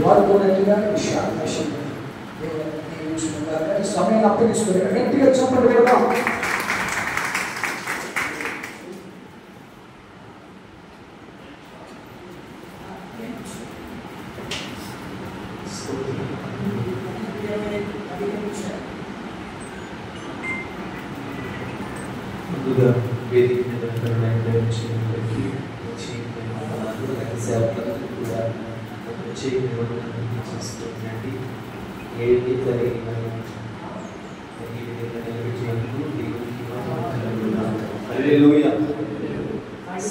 వాడుకోనట్టుగా విషయాన్ని ఈ సమయాన్ని అప్పగిస్తుంది. గట్టిగా చెప్పండి పెడదాం. ముందుగా వేదిక మీద సేవకులందరూ కూడా చేస్తుందండి. ఏది జరిగిన ఈ విధంగా నిలబెట్టినందుకు దేవునికి హల్లెలూయా.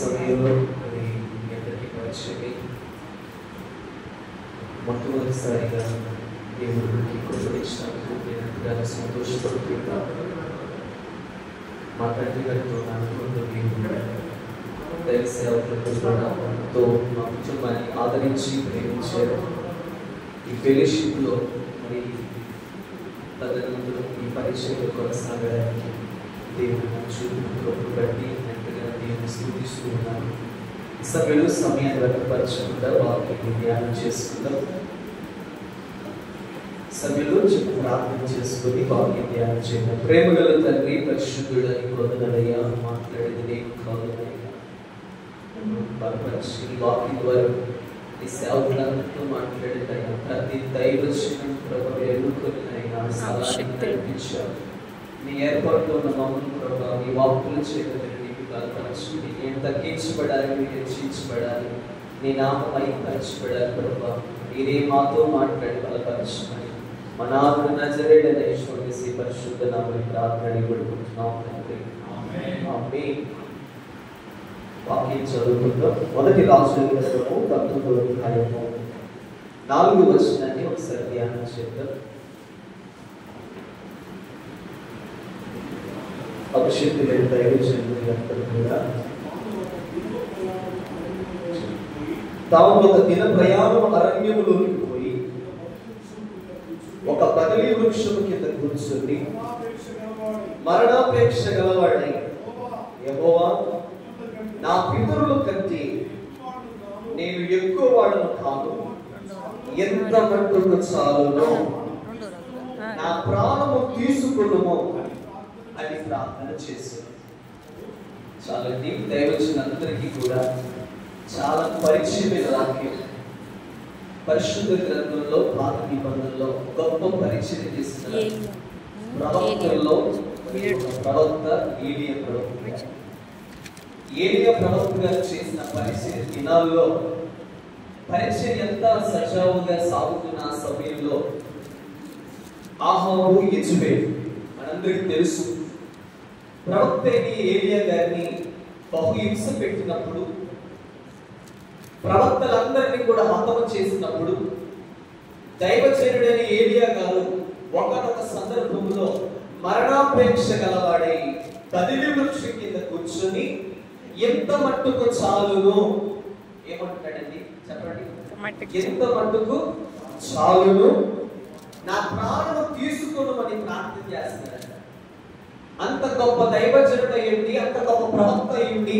సమయంలో మీ అందరికీ పరిచయమై మొట్టమొదటిసారిగా దేవుడికి కృపనిచ్చినందుకు నేను ఎంతగానో సంతోషపడుతున్నాను. మా తండ్రి గారితో నాన్నతో దైవ సేవకులతో మా కుటుంబాన్ని ఆదరించి ప్రేమించారు. ఈ ఫెలోషిప్లో మరి తదనంతరం ఈ పరిచయంలో కొనసాగడానికి దేవుడు చూపును బట్టి ఎంతగా దేవుని స్తుతిస్తూ ఉన్నాను. సభ్యులు సమయాన్ని వ్యక్తపరచకుండా వాక్యాన్ని ధ్యానం చేసుకుందాం. సభ్యులు ప్రార్థన చేసుకుని వాక్యం ధ్యానం చేద్దాం. ప్రేమగల తండ్రి, పరిశుద్ధుడని వందనయ్యా, మాట్లాడేది నేను కాదు, బలపరిచి వాక్యం ద్వారా ఈ సేవకులందరితో మాట్లాడేదైనా ప్రతి దైవజనం ప్రభు ఎన్నుకున్నైనా స్థలాన్ని కల్పించారు. నీ ఏర్పాటులో ఉన్న మమ్మల్ని ప్రభావ నీ వాక్కులు చేయగలిగి నీకు బలపరచుకుని నేను తగ్గించబడాలి, మీరు హెచ్చించబడాలి, నీ నామం మహిమపరచబడాలి. ప్రభావ మీరే మాతో మాట్లాడి బలపరచమని మా నాథుడు నజరేయుడైన యేసు పరిశుద్ధ నామములో ప్రార్థన అడిగిపెట్టుకుంటున్నాం తండ్రి. ఆమేన్. వాక్యం చదువుకుందాం. మొదటి రాజుల గ్రంథము 19వ అధ్యాయము 4వ వచనాన్ని ఒకసారి ధ్యానం చేద్దాం. అభిషేకులైన దైవజనులు అందరూ కూడా తాము ఒక దిన ప్రయాణం అరణ్యములోకి పోయి ఒక బదలి వృక్షము కింద కూర్చుని మరణాపేక్ష గలవాడై, యెహోవా, నా పితరుల కంటే నేను ఎక్కువ వాడను కాదు, ఎంత మట్టుకు చాలునో నా ప్రాణము తీసుకునుమో అని ప్రార్థన చేశాను. చాలా దైవజనులందరికీ కూడా చాలా పరిచయమైన వాక్యం. పరిశుద్ధ గ్రంథంలో పాత నిబంధనలో గొప్ప పరిచయం చేసిన ప్రవక్తల్లో ప్రవక్త ఏలియా ప్రవక్త. ఏలియా ప్రవక్త గారు చేసిన పరిచయ దినాల్లో పరిచయం ఎంత సజావుగా సాగుతున్న సమయంలో ఆహాబు యెజెబెల్ మనందరికీ తెలుసు. ప్రవక్త ఏలియా గారిని బహుహింస పెట్టినప్పుడు, ప్రవక్తలందరినీ కూడా హతము చేసినప్పుడు దైవజనుడైన ఏలియా గారు ఒకనొక సందర్భంలో మరణాపేక్ష గలవాడై బదిలీ వృక్షం కింద కూర్చొని ఎంత మట్టుకు చాలును, ఏమంటాడండి చెప్పండి, ఎంత మట్టుకు చాలును నా ప్రాణము తీసుకొనుమని ప్రార్థన చేస్తున్నాడు. అంత గొప్ప దైవజనుడు అయ్యండి, అంత గొప్ప ప్రవక్త అయ్యండి,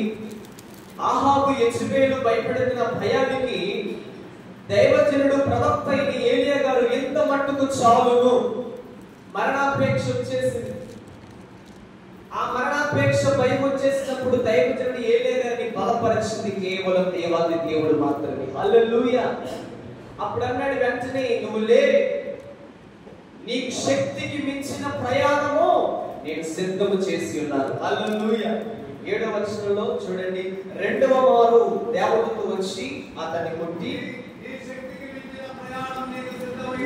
ఆహాబు యెజెబెలు భయపడిన భయానికి దైవజనుడు ప్రవక్త అయిన ఏలియా గారు ఎంత మట్టుకు చాలును, మరణాపేక్ష వచ్చేసింది. ఆ మరణాపేక్ష భయం వచ్చేసినప్పుడు దైవజనుడు ఏలియా గారిని బలపరిచింది కేవలం దేవాది దేవుడు మాత్రమే. హల్లెలూయా. అప్పుడు అన్నాడు వెంటనే, నువ్వు లే, నీకు శక్తికి మించిన ప్రయాణము నేను సిద్ధము చేసి ఉన్నాను. హల్లెలూయా. 7వ వచనంలో చూడండి, రెండవ వారు దేవదూత వచ్చి అతన్ని కొట్టి,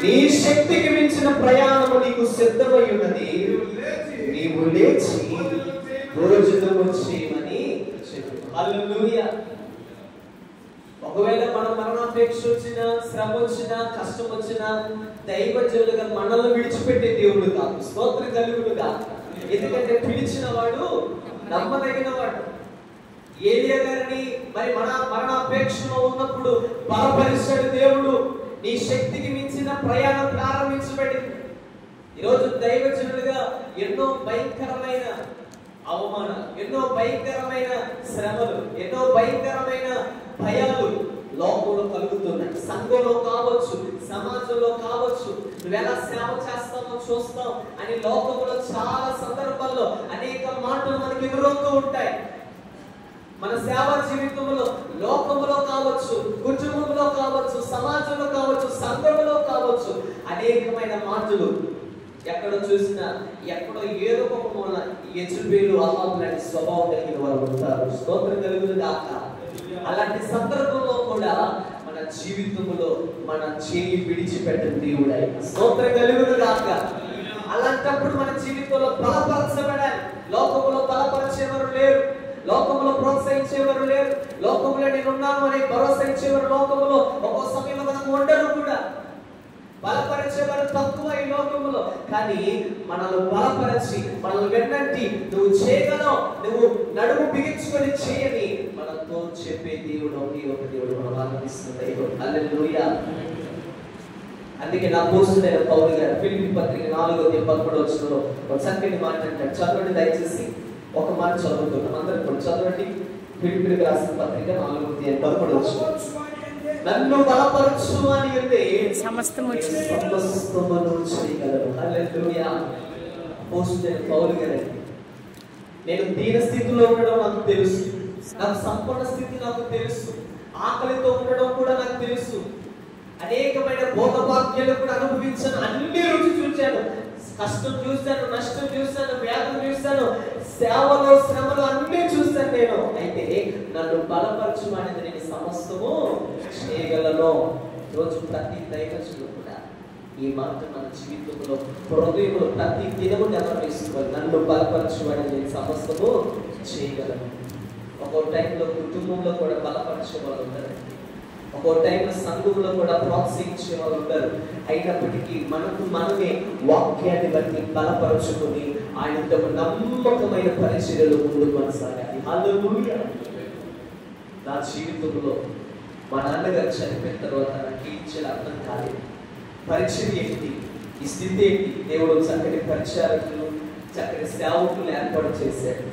నీ శక్తికి మించిన ప్రయాణము నీకు సిద్ధమై ఉన్నది, నీవు లేచి భోజనము చేయమని చెప్పాడు. హల్లెలూయా. ఒకవేళ మనం మరణాపేక్ష వచ్చినా, శ్రమ వచ్చినా, కష్టం వచ్చినా దైవజనులుగా మనల్ని విడిచిపెట్టే దేవుడు కాదు, స్తోత్ర కలుగుడు కాదు. ఎందుకంటే పిలిచిన వాడు నమ్మదగిన వాడు. ఏలియా గారిని మరి మరణాపేక్షలో ఉన్నప్పుడు బలపరిచాడు దేవుడు. నీ శక్తికి మించిన ప్రయాణం ప్రారంభించబడింది. ఈరోజు దైవజనులుగా ఎన్నో భయంకరమైన అవమానాలు, ఎన్నో భయంకరమైన శ్రమలు, ఎన్నో భయంకరమైన భయాలు లోకంలో కలుగుతున్నాయి. సంఘంలో కావచ్చు, సమాజంలో కావచ్చు, నువ్వు ఎలా సేవ చేస్తావో చూస్తావు అని లోకంలో చాలా సందర్భాల్లో అనేక మాటలు మనకి ఎదురవుతూ ఉంటాయి. మన సేవా జీవితంలో లోకంలో కావచ్చు, కుటుంబంలో కావచ్చు, సమాజంలో కావచ్చు, సంఘంలో కావచ్చు, అనేకమైన మాటలు ఎక్కడ చూసినా ఎక్కడో ఏదో ఒక మూల యెజబెలు అహాబు లాంటి స్వభావం కలిగిన వారు ఉంటారు. స్తోత్రం కలుగును గాక. అలాంటి సందర్భంలో కూడా మన జీవితంలో మన చేయి విడిచిపెట్టిన దేవుడు ఆయన. స్తోత్రం కలుగును గాక. అలాంటప్పుడు మన జీవితంలో బలపరచబడాలి. లోకంలో బలపరిచేవారు లేరు, లోకంలో ప్రోత్సహించేవారు లేరు, లోకంలో నేనున్నాను అనే భరోసా ఇచ్చేవారు లోకంలో ఒక్కో సమయంలో మనకు ఉండరు కూడా. బలపరిచేవారు తక్కువ ఈ లోకంలో. కానీ మనల్ని బలపరిచి మనల్ని వెన్నంటి నువ్వు చేయగలవు, నువ్వు నడుము బిగించుకొని చేయని మనతో చెప్పే దేవుడు ఒకే ఒక దేవుడు మనం ఆరాధిస్తున్న దేవుడు. హల్లెలూయా. అందుకే నా అపోస్తలుడైన పౌలు గారు ఫిలిప్పీ పత్రిక 4:13 ఒక చక్కని మాట అంటాడు. చదవండి దయచేసి. ఒక మాట చదువుతున్నాం అందరం కూడా చదవండి. ఫిలిప్పీలకు రాసిన పత్రిక 4:13 నన్ను బలపరచు అని అంటే సమస్తము చేయగలరు. హల్లెలూయా. అపోస్తలుడైన పౌలు గారు, నేను దీన స్థితిలో ఉండడం నాకు తెలుసు, నాకు సంపూర్ణ స్థితి నాకు తెలుసు, ఆకలితో ఉండడం కూడా నాకు తెలుసు, అనేకమైన భోగభాగ్యాలు కూడా అనుభవించాను, అన్ని రుచి చూశాను, కష్టం చూశాను, నష్టం చూశాను, వ్యాధులు చూశాను, సేవలో శ్రమలు అన్ని చూశాను నేను. అయితే నన్ను బలపరచుమనేది నేను సమస్తము చేయగలను. రోజు ప్రతి దైవజనుడు కూడా ఈ మాట మన జీవితంలో హృదయంలో ప్రతి దినము నెరవేర్చుకోవాలి. నన్ను బలపరచుమనేది నేను సమస్తము చేయగలను. ఒక్కో టైంలో కుటుంబంలో కూడా బలపరిచే వాళ్ళు ఉంటారు, ఒక్కో టైంలో సంఘంలో కూడా ప్రోత్సహించే వాళ్ళు ఉంటారు. అయినప్పటికీ మనకు మనమే వాక్యాన్ని బట్టి బలపరుచుకొని ఆయనతో నమ్మకమైన పరిచర్యలు ముందు కొనసాగాలి. హల్లెలూయా. నా జీవితంలో మా నాన్నగారు చనిపోయిన తర్వాత నాకు ఇచ్చేది అర్థం కాలేదు. పరిచర్య ఏంటి, ఈ స్థితి ఏంటి? దేవుడు చక్కటి పరిచారకులు, చక్కటి సేవకులు ఏర్పాటు చేశాడు.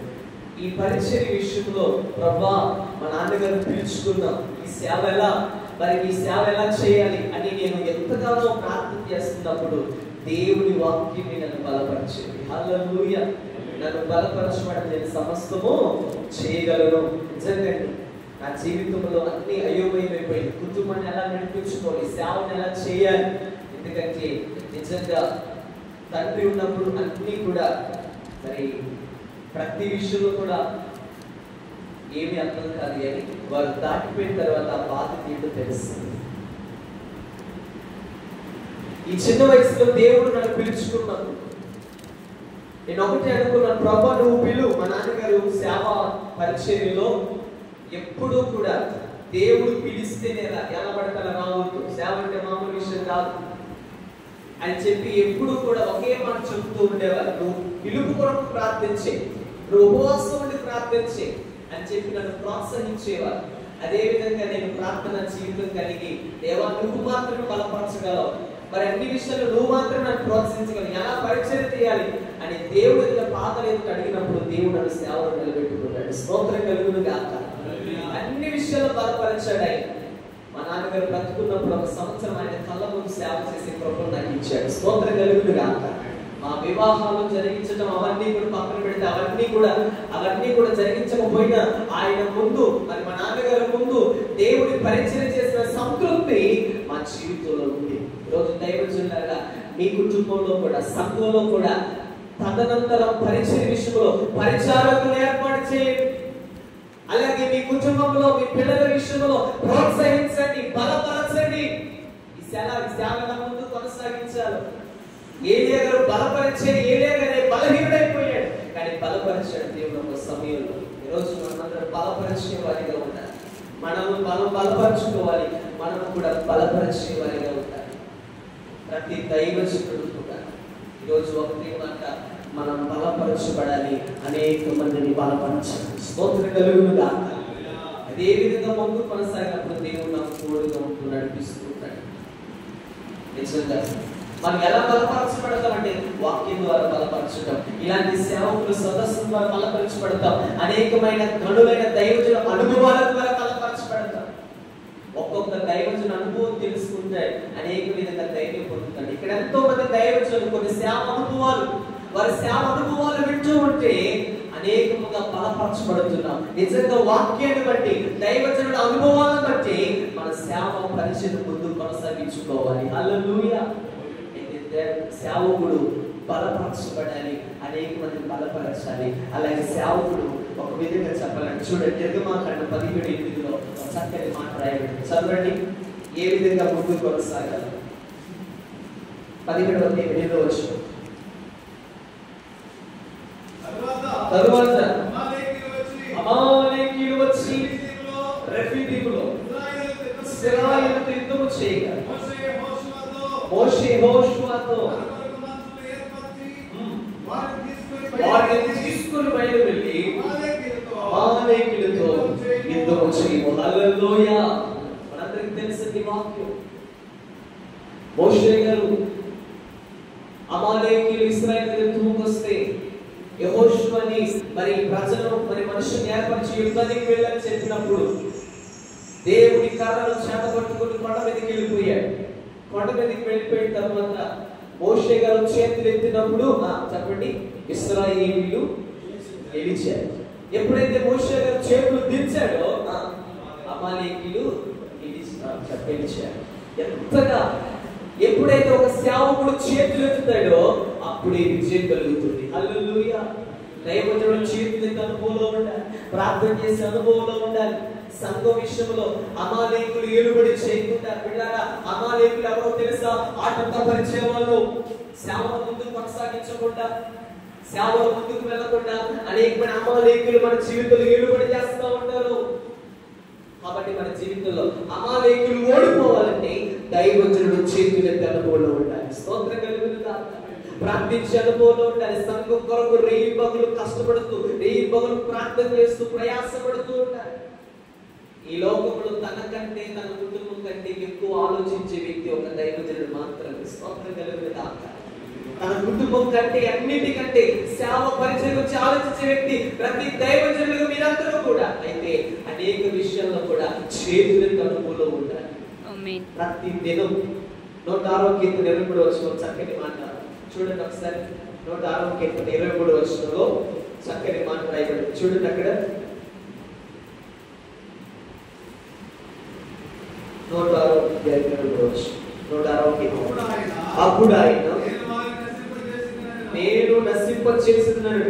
ఈ పరిచర్య విషయంలో ప్రభా మా నాన్నగారు పిలుచుకున్నాం, ఈ సేవ ఎలా చేయాలి అని నేను ఎంతగానో ప్రార్థన చేస్తున్నప్పుడు దేవుని వాక్యం నన్ను బలపరిచింది. హల్లెలూయా. నన్ను బలపరచబడి నేను సమస్తము చేయగలను. నిజంగా నా జీవితంలో అన్ని అయోమయమైపోయింది. కుటుంబాన్ని ఎలా నడిపించుకోవాలి, సేవను ఎలా చేయాలి. ఎందుకంటే నిజంగా తండ్రి ఉన్నప్పుడు అన్నీ కూడా మరి ప్రతి విషయంలో కూడా ఏమి అర్థం కాదు అని వారు దాటిపోయిన తర్వాత ఆ బాధ ఏంటో తెలుస్తుంది. ఈ చిన్న వయసులో దేవుడు నన్ను పిలుచుకున్నాను. నేను ఒకటే అనుకున్నాను, ప్రభా నువ్వు పిలువు. మా నాన్నగారు సేవ పరిచర్యలో ఎప్పుడూ కూడా దేవుడు పిలిస్తేనే ఎలా పడితే అలా రావద్దు, సేవ అంటే మామూలు విషయం కాదు అని చెప్పి ఎప్పుడు కూడా ఒకే మాట చెబుతూ ఉండేవారు. నువ్వు పిలుపు కొరకు ప్రార్థించే, నువ్వు ఉపవాసం ఉండి ప్రార్థించే అని చెప్పి నన్ను ప్రోత్సహించేవారు. అదే విధంగా నేను ప్రార్థన జీవితం కలిగి, దేవా నువ్వు మాత్రమే బలపరచగలవు, మరి అన్ని విషయాలు నువ్వు మాత్రమే నన్ను ప్రోత్సహించగలవు, ఎలా పరిచయం చేయాలి అని దేవుడి పాదలు ఎందుకు అడిగినప్పుడు దేవుడు నన్ను సేవలు నిలబెట్టుకున్నాడు. స్తోత్రం కలుగును గాక. అన్ని విషయాలు బలపరిచాడు ఆయన. మా నాన్నగారు బ్రతుకున్నప్పుడు 1 సంవత్సరం ఆయన కళ్ళ ముందు సేవ చేసే కృపను నాకు ఇచ్చాడు. స్తోత్రం కలుగును గాక. మా వివాహాలు జరిగించడం అవన్నీ కూడా పక్కన పెడితే అవన్నీ కూడా జరిగించకపోయినా ఆయన ముందు, మరి మా నాన్నగారి ముందు దేవుడి పరిచయం చేసిన సంతృప్తి మా జీవితంలో ఉంది. ఈరోజు దైవజనులారా మీ కుటుంబంలో కూడా సంఘంలో కూడా తదనంతరం పరిచయ విషయంలో పరిచారకులు ఏర్పాటు చేయండి. అలాగే మీ కుటుంబంలో మీ పిల్లల విషయంలో ప్రోత్సహించండి, బలపరచండి. ఈ సేవ ముందు కొనసాగించాలి. ఏలియా గారు బలపరిచాడు. ఏలియా గారే బలహీనుడైపోయాడు, కానీ బలపరిచాడు దేవుడు ఒక సమయంలో. ఈరోజు మనందరం బలపరిచే వారిగా ఉండాలి. మనము బలపరచుకోవాలి, మనము కూడా బలపరిచే వారిగా ఉండాలి. ప్రతి దైవజనుడు కూడా ఈరోజు ఒకటి మాట, మనం బలపరచబడాలి, అనేక మందిని బలపరచాలి. స్తోత్రం కలుగును గాక. అదే విధంగా ముందు కొనసాగినప్పుడు దేవుడు నాకు తోడుగా ఉంటూ నడిపిస్తుంటాడు. నిజంగా మనం ఎలా బలపరచబడతామంటే వాక్యం ద్వారా బలపరచడం, ఇలాంటి సేవకులు సదస్సుల ద్వారా బలపరచబడతాం, అనేకమైన గనులైన దైవజన అనుభవాల ద్వారా బలపరచబడతాం. ఒక్కొక్క దైవజన అనుభవం తెలుసుకుంటే అనేక విధంగా ఇక్కడ ఎంతో మంది దైవజనులు కొన్ని సేవ అనుభవాలు, వారి సేవ అనుభవాలు వింటూ ఉంటే అనేకముగా బలపరచబడుతున్నాం. నిజంగా వాక్యాన్ని బట్టి, దైవజనుల అనుభవాలను బట్టి మన సేవ పరిచయం ముందు కొనసాగించుకోవాలి. హల్లెలూయా. సేవకుడు బలపరచబడాలి, అనేక మంది బలపరచాలి. అలాగే సేవకుడు ఒక విధంగా చెప్పాలంటే చూడండి, నిర్గమాకాండ 17:8లో చక్కని మాట రాయబడింది. చదవండి, ఏ విధంగా ముందుకు కొనసాగాలి. 17:8 వచ్చిన తరువాత అమాలేకీయులు వచ్చి రెఫీదీములో ఇశ్రాయేలుతో యుద్ధము చేయగా మోషే యెహోషువతో వారిని తీసుకొని బయలువెళ్ళి అమాలేకీయులతో యుద్ధము చేయము. హల్లెలూయా. మనందరికీ తెలిసిన వాక్యం. మోషే గారు అమాలేకీయులు ఇశ్రాయేలు యుద్ధముకు వస్తే యెహోషువని మరి ప్రజలను మరి మనుషుని ఏర్పరిచి యుద్ధానికి వెళ్ళని చెప్పినప్పుడు దేవుడి కర్రను చేతపట్టుకుని కొండ మీదకి వెళ్ళిపోయాడు. కొండ మీదకి వెళ్ళిపోయిన తర్వాత మోషే గారు చేతులు ఎత్తినప్పుడు చెప్పండి, ఇశ్రాయేలీయులు గెలిచారు. ఎప్పుడైతే మోషే గారు చేతులు దించాడో అమాలేకీయులు గెలిచారు. ఎంతగా ఎప్పుడైతే ఒక సేవకుడు చేతులు ఎత్తుతాడో అప్పుడే విజయం కలుగుతుంది. హల్లెలూయా. దైవజనుడు చేతులు అనుభవంలో ఉండాలి, ప్రార్థన చేసే అనుభవంలో ఉండాలి. సంఘం విషయంలో అమాలేకులు ఏలుబడి చేయకుండా పిల్లరా, అమాలేకులు ఎవరో తెలుసా? ఆటంకపరిచే వాళ్ళు, సేవను ముందుకు కొనసాగించకుండా, సేవను ముందుకు వెళ్ళకుండా అనేకమైన అమాలేకులు మన జీవితంలో ఏలుబడి చేస్తూ ఉంటారు. కాబట్టి మన జీవితంలో అమాలేకులు ఓడిపోవాలంటే దైవజనుడు చేతులెత్తి అనుభవంలో ఉండాలి. స్తోత్రం కలుగును గాక. ప్రార్థించే అనుభవంలో ఉండాలి. సంఘం కొరకు రేయి పగులు కష్టపడుతూ, రేయి పగులు ప్రార్థన చేస్తూ, ప్రయాసపడుతూ ఉండాలి. ఈ లోకంలో తనకంటే తన కుటుంబం కంటే ఎక్కువ ఆలోచించే వ్యక్తి ఒక దైవజనుడు మాత్రమే. స్తోత్రం కలుగును గాక. తన కుటుంబం కంటే, అన్నిటికంటే సేవ పరిచయం గురించి ఆలోచించే వ్యక్తి ప్రతి దైవజనులు మీరందరూ కూడా. అయితే అనేక విషయాల్లో కూడా చేతులెత్తి అనుభవంలో ఉండాలి. ప్రతి దినం 106వ కీర్తన 23వ వచనం చక్కని మాట చూడండి ఒకసారి. 106వ కీర్తన 23వ వచనంలో చక్కని మాట రాయబడింది. చూడండి అక్కడ 106వ కీర్తన. అప్పుడు ఆయన నేను నశింపచేస్తున్నాను,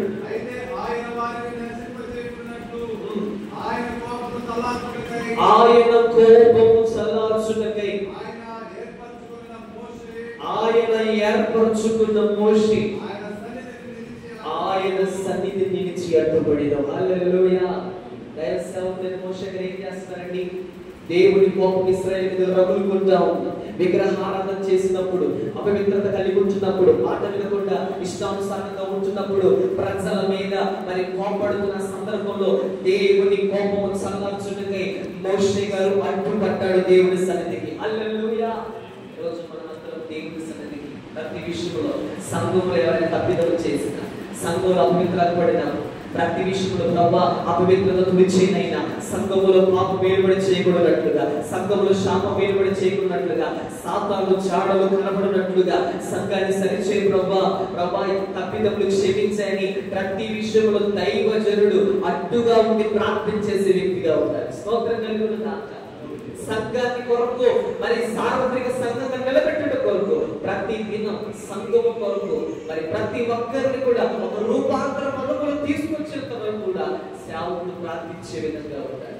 ఆయన కోపము చల్లార్చుటకై ఆయన ఏర్పరచుకున్న మోషే ఆయన సన్నిధి నిలిచి అడ్డుపడిన. హల్లెలూయా. దైవ సేవకులైన మోషే గారు ఏం చేస్తారండి? దేవుని కోపం ఇశ్రాయేలు మీద రగులుకుంటా ఉంది. విగ్రహారాధన చేసినప్పుడు, అపవిత్రత కలిగి ఉంటున్నప్పుడు, మాట వినకుండా ఇష్టానుసారంగా ఉంటున్నప్పుడు, ప్రజల మీద మరి కోపడుతున్న సందర్భంలో దేవుని కోపము చల్లార్చుటకై మోషే గారు అడ్డుపడ్డాడు దేవుని సన్నిధికి. హల్లెలూయా. ఈరోజు మనమందరం దేవుని సన్నిధికి ప్రతి విషయంలో, సంఘంలో ఎవరైనా తప్పిదం చేసినా, సంఘంలో అపవిత్రత పడినా, ప్రతి విషయంలో ప్రభా అపవిత్రత తుడిచేనైనా, సంఘములో పాపం వేలుబడి చేయకూడనట్లుగా, సంఘములో శాపం వేలుబడి చేయకూడనట్లుగా, సాతాను చాడలు కనబడినట్లుగా సంఘాన్ని సరిచే ప్రభా. ప్రభా తప్పిదములు క్షమించని ప్రతి విషయంలో దైవజనుడు అడ్డుగా ఉండి ప్రార్థించేసే వ్యక్తిగా ఉంటారు. స్తోత్రం కలుగును గాక. సంఘాన్ని కొరకు మరి సార్వత్రిక సంఘంగా నిలబెట్టడం కొరకు, ప్రతి దినం సంఘము కొరకు మరి ప్రతి ఒక్కరిని కూడా ఒక రూపాంతరం అనుభవం తీసుకొచ్చేంత వరకు కూడా సేవకుడు ప్రార్థించే విధంగా ఉంటాడు.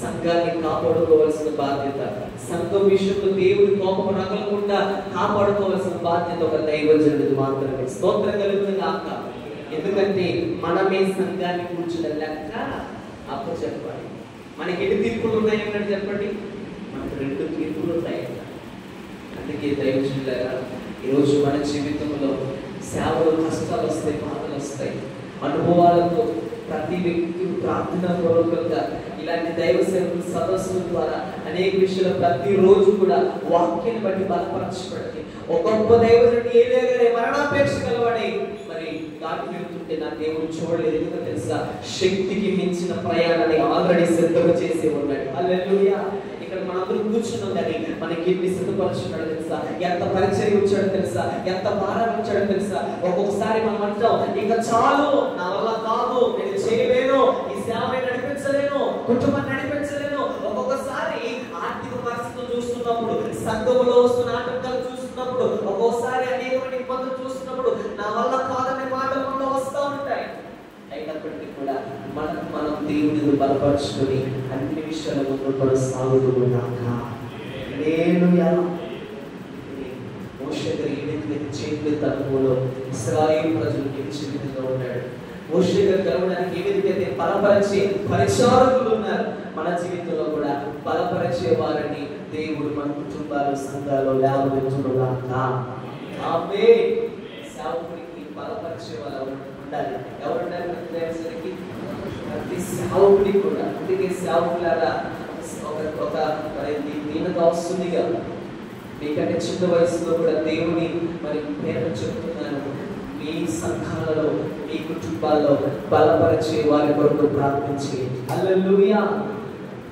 సంఘాన్ని కాపాడుకోవాల్సిన బాధ్యత, సంఘం విషయంలో దేవుడి కోపం రగలకుండా కాపాడుకోవాల్సిన బాధ్యత ఒక దైవజనుడిది మాత్రమే. స్తోత్రం కలుగును గాక. ఎందుకంటే మనమే సంఘాన్ని కూర్చున్న లెక్క అప్పు చెప్పాలి. మనకి ఎన్ని తీర్పులు ఉన్నాయన్నాడు చెప్పండి? మనకు 2 తీర్పులు ఉన్నాయి. అందుకే దైవజనులారా, ఈరోజు మన జీవితంలో సేవలు కష్టాలు వస్తాయి, బాధలు వస్తాయి. అనుభవాలతో ప్రతి వ్యక్తి ప్రార్థన పూర్వకంగా ఇలాంటి దైవ సేవకుల సదస్సుల ద్వారా అనేక విషయాలు ప్రతిరోజు కూడా వాక్యాన్ని బట్టి బలపరచబడి ఒక గొప్ప దైవజనుడు ఏలియా మరణాపేక్ష గలవాడై మరి దాటి వెళ్తుంటే నా దేవుడు చూడలేదు. ఎందుకంటే తెలుసా? శక్తికి మించిన ప్రయాణాన్ని ఆల్రెడీ సిద్ధం చేసి ఉన్నాడు. హల్లెలూయా. ఇక్కడ మనం అందరూ కూర్చున్నాం కానీ మనకి ఎన్ని సిద్ధపరుచున్నాడో తెలుసా, ఎంత పరిచయం వచ్చాడో తెలుసా, ఎంత భారం వచ్చాడో తెలుసా. ఒక్కొక్కసారి మనం అంటాం ఇంకా చాలు, నా వల్ల కాదు, నేను చేయలేను, ఈ సేవని నడిపించలేను, కుటుంబాన్ని నడిపించలేను. ఒక్కొక్కసారి ఆర్థిక పరిస్థితులు చూస్తున్నప్పుడు, సంఘములో వస్తున్న ఆటంకాలు చూస్తున్నప్పుడు, ఒక్కొక్కసారి అనేకమైన ఇబ్బందులు చూస్తున్నప్పుడు నా వల్ల కాదనే మాటలు మనలో వస్తూ ఉంటాయి. అయినప్పటికీ కూడా మనం దేవుడిని బలపరుచుకొని అన్ని విషయాల ముందు కొనసాగుతూ ఉన్నాక హల్లెలూయా. మోషే గారు ఏదైతే చేతులు తనములో ఇశ్రాయేలు ప్రజలు గెలిచే విధంగా ఉన్నాడు. మోషే గారు గెలవడానికి ఏ విధంగా బలపరిచే పరిచారకులు ఉన్నారు, మన జీవితంలో కూడా బలపరిచే వారిని దేవుడు మన కుటుంబాలు సంఘాలు లేవనెత్తునుగాక. ఆమేన్. సేవకుడికి బలపరిచే వాళ్ళు ఉండాలి. ఎవరున్నారు మనకి? ప్రతి సేవకుడికి కూడా. అందుకే సేవకులారా ఒక దీనికి వస్తుంది కదా, మీకంటే చిన్న వయసులో కూడా దేవుని మరి నేను చెప్తున్నాను, మీ సంఘాలలో మీ కుటుంబాల్లో బలపరిచే వారి కొరకు ప్రార్థించి హల్లెలూయా.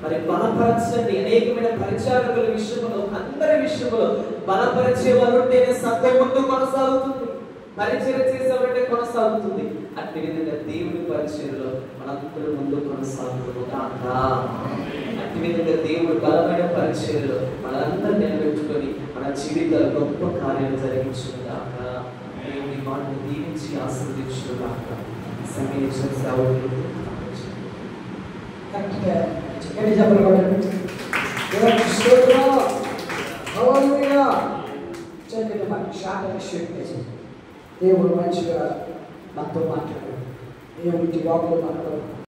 మరి బలపరచండి. అనేకమైన పరిచారకుల విషయంలో, అందరి విషయంలో బలపరిచే వాళ్ళు ఉంటేనే సంఘం ముందు కొనసాగుతుంది, పరిచయం చేసేవారంటే కొనసాగుతుంది. అట్టి విధంగా దేవుని పరిచయంలో మనందరూ ముందు కొనసాగుతాక, అట్టి విధంగా దేవుడు బలమైన పరిచయంలో మనందరూ నిలబెట్టుకొని మన జీవితాలు గొప్ప కార్యాలు జరిగించుగాక. దేవుని మాటను దీవించి ఆశీర్వదించుగాక. సమయించిన సేవకులు దేవుడు మంచిగా మనతో మాట్లాడాడు. దేవుడి వాకులు మాట్లాడు.